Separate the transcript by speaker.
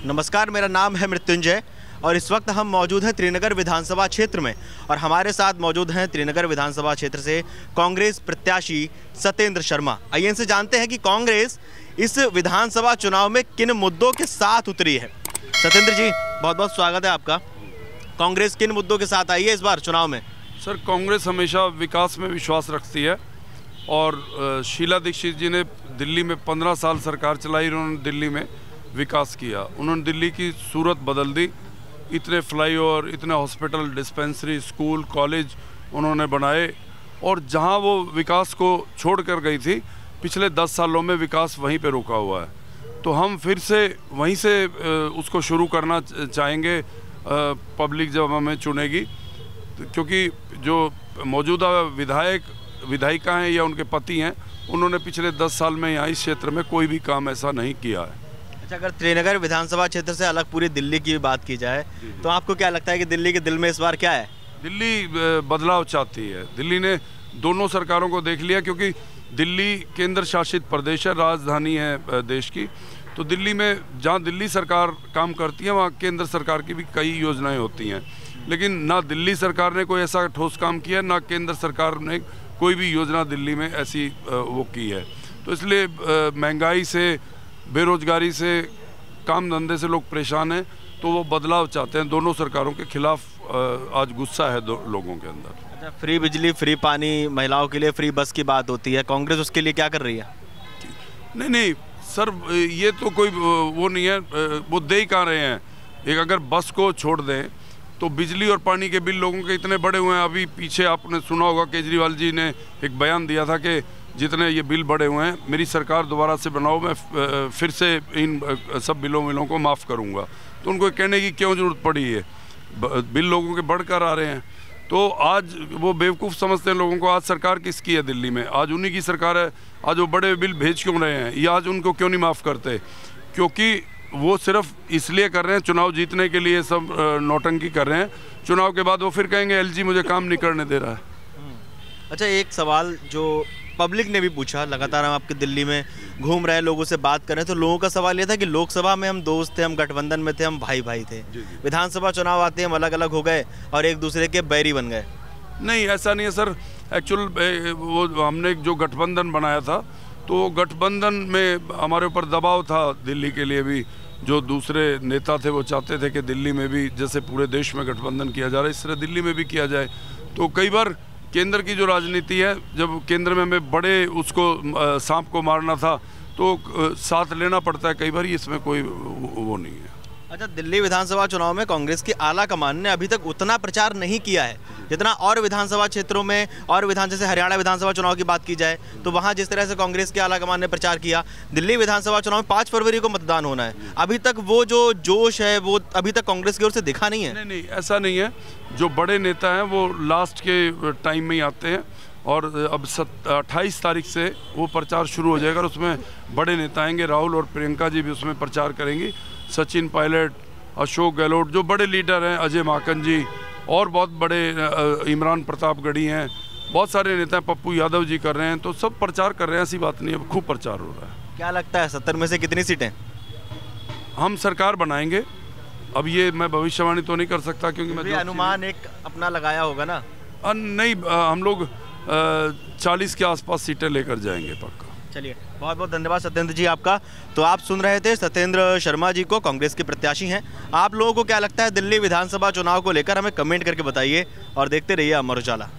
Speaker 1: नमस्कार, मेरा नाम है मृत्युंजय और इस वक्त हम मौजूद हैं त्रिनगर विधानसभा क्षेत्र में और हमारे साथ मौजूद हैं त्रिनगर विधानसभा क्षेत्र से कांग्रेस प्रत्याशी सत्येंद्र शर्मा। आइए इनसे जानते हैं कि कांग्रेस इस विधानसभा चुनाव में किन मुद्दों के साथ उतरी है। सत्येंद्र जी, बहुत बहुत स्वागत है आपका। कांग्रेस किन मुद्दों के साथ आई है इस बार चुनाव में?
Speaker 2: सर, कांग्रेस हमेशा विकास में विश्वास रखती है और शीला दीक्षित जी ने दिल्ली में 15 साल सरकार चलाई। उन्होंने दिल्ली में विकास किया, उन्होंने दिल्ली की सूरत बदल दी। इतने फ्लाईओवर, इतने हॉस्पिटल, डिस्पेंसरी, स्कूल, कॉलेज उन्होंने बनाए और जहां वो विकास को छोड़ कर गई थी पिछले 10 सालों में विकास वहीं पे रुका हुआ है। तो हम फिर से वहीं से उसको शुरू करना चाहेंगे। पब्लिक जब हमें चुनेगी, क्योंकि जो मौजूदा विधायिका हैं या उनके पति हैं, उन्होंने पिछले 10 साल में यहाँ इस क्षेत्र में कोई भी काम ऐसा नहीं किया है।
Speaker 1: अच्छा, अगर त्रिनगर विधानसभा क्षेत्र से अलग पूरी दिल्ली की बात की जाए तो आपको क्या लगता है कि दिल्ली के दिल में इस बार क्या है?
Speaker 2: दिल्ली बदलाव चाहती है। दिल्ली ने दोनों सरकारों को देख लिया, क्योंकि दिल्ली केंद्र शासित प्रदेश है, राजधानी है देश की। तो दिल्ली में जहाँ दिल्ली सरकार काम करती है वहाँ केंद्र सरकार की भी कई योजनाएं होती हैं, लेकिन ना दिल्ली सरकार ने कोई ऐसा ठोस काम किया, ना केंद्र सरकार ने कोई भी योजना दिल्ली में ऐसी वो की है। तो इसलिए महंगाई से, बेरोजगारी से, काम धंधे से लोग परेशान हैं, तो वो बदलाव चाहते हैं। दोनों सरकारों के खिलाफ आज गुस्सा है लोगों के अंदर।
Speaker 1: अच्छा, फ्री बिजली, फ्री पानी, महिलाओं के लिए फ्री बस की बात होती है, कांग्रेस उसके लिए क्या कर रही है?
Speaker 2: नहीं सर, ये तो कोई वो नहीं है। वो दे ही कहाँ रहे हैं। एक अगर बस को छोड़ दें तो बिजली और पानी के बिल लोगों के इतने बड़े हुए हैं। अभी पीछे आपने सुना होगा, केजरीवाल जी ने एक बयान दिया था कि जितने ये बिल बढ़े हुए हैं, मेरी सरकार दोबारा से बनाओ, मैं फिर से इन सब बिलों को माफ़ करूंगा। तो उनको कहने की क्यों ज़रूरत पड़ी है? बिल लोगों के बढ़कर आ रहे हैं। तो आज वो बेवकूफ़ समझते हैं लोगों को। आज सरकार किसकी है दिल्ली में? आज उन्हीं की सरकार है। आज वो बड़े बिल भेज क्यों रहे हैं? ये आज उनको क्यों नहीं माफ़ करते? क्योंकि वो सिर्फ इसलिए कर रहे हैं, चुनाव जीतने के लिए सब नौटंकी कर रहे हैं। चुनाव के बाद वो फिर कहेंगे एलजी मुझे काम नहीं करने दे रहा है।
Speaker 1: अच्छा, एक सवाल जो पब्लिक ने भी पूछा, लगातार हम आपके दिल्ली में घूम रहे हैं, लोगों से बात कर रहे हैं, तो लोगों का सवाल ये था कि लोकसभा में हम दोस्त थे, हम गठबंधन में थे, हम भाई भाई थे, विधानसभा चुनाव आते हम अलग अलग हो गए और एक दूसरे के बैरी बन गए।
Speaker 2: नहीं, ऐसा नहीं है सर। एक्चुअल वो हमने जो गठबंधन बनाया था, तो गठबंधन में हमारे ऊपर दबाव था दिल्ली के लिए भी। जो दूसरे नेता थे वो चाहते थे कि दिल्ली में भी, जैसे पूरे देश में गठबंधन किया जा रहा है, इस तरह दिल्ली में भी किया जाए। तो कई बार केंद्र की जो राजनीति है, जब केंद्र में हमें बड़े उसको सांप को मारना था तो साथ लेना पड़ता है कई बार। इसमें कोई वो नहीं है।
Speaker 1: अच्छा, दिल्ली विधानसभा चुनाव में कांग्रेस की आला कमान ने अभी तक उतना प्रचार नहीं किया है जितना और विधानसभा क्षेत्रों में, और जैसे हरियाणा विधानसभा चुनाव की बात की जाए तो वहां जिस तरह से कांग्रेस की आला कमान ने प्रचार किया। दिल्ली विधानसभा चुनाव में 5 फरवरी को मतदान होना है, अभी तक वो जो जोश है वो अभी तक कांग्रेस की ओर से दिखा नहीं है।
Speaker 2: नहीं, ऐसा नहीं है। जो बड़े नेता हैं वो लास्ट के टाइम में ही आते हैं और अब 28 तारीख से वो प्रचार शुरू हो जाएगा और उसमें बड़े नेता आएंगे। राहुल और प्रियंका जी भी उसमें प्रचार करेंगी। सचिन पायलट, अशोक गहलोत, जो बड़े लीडर हैं, अजय माकन जी, और बहुत बड़े इमरान प्रतापगढ़ी हैं, बहुत सारे नेता, पप्पू यादव जी कर रहे हैं। तो सब प्रचार कर रहे हैं, ऐसी बात नहीं है, खूब प्रचार हो रहा है।
Speaker 1: क्या लगता है 70 में से कितनी सीटें
Speaker 2: हम सरकार बनाएंगे? अब ये मैं भविष्यवाणी तो नहीं कर सकता, क्योंकि मैं
Speaker 1: अनुमान एक अपना लगाया होगा ना।
Speaker 2: नहीं, हम लोग 40 के आसपास सीटें लेकर जाएंगे पक्का।
Speaker 1: चलिए, बहुत बहुत धन्यवाद सत्येंद्र जी आपका। तो आप सुन रहे थे सत्येंद्र शर्मा जी को, कांग्रेस के प्रत्याशी हैं। आप लोगों को क्या लगता है दिल्ली विधानसभा चुनाव को लेकर? हमें कमेंट करके बताइए और देखते रहिए अमर उजाला।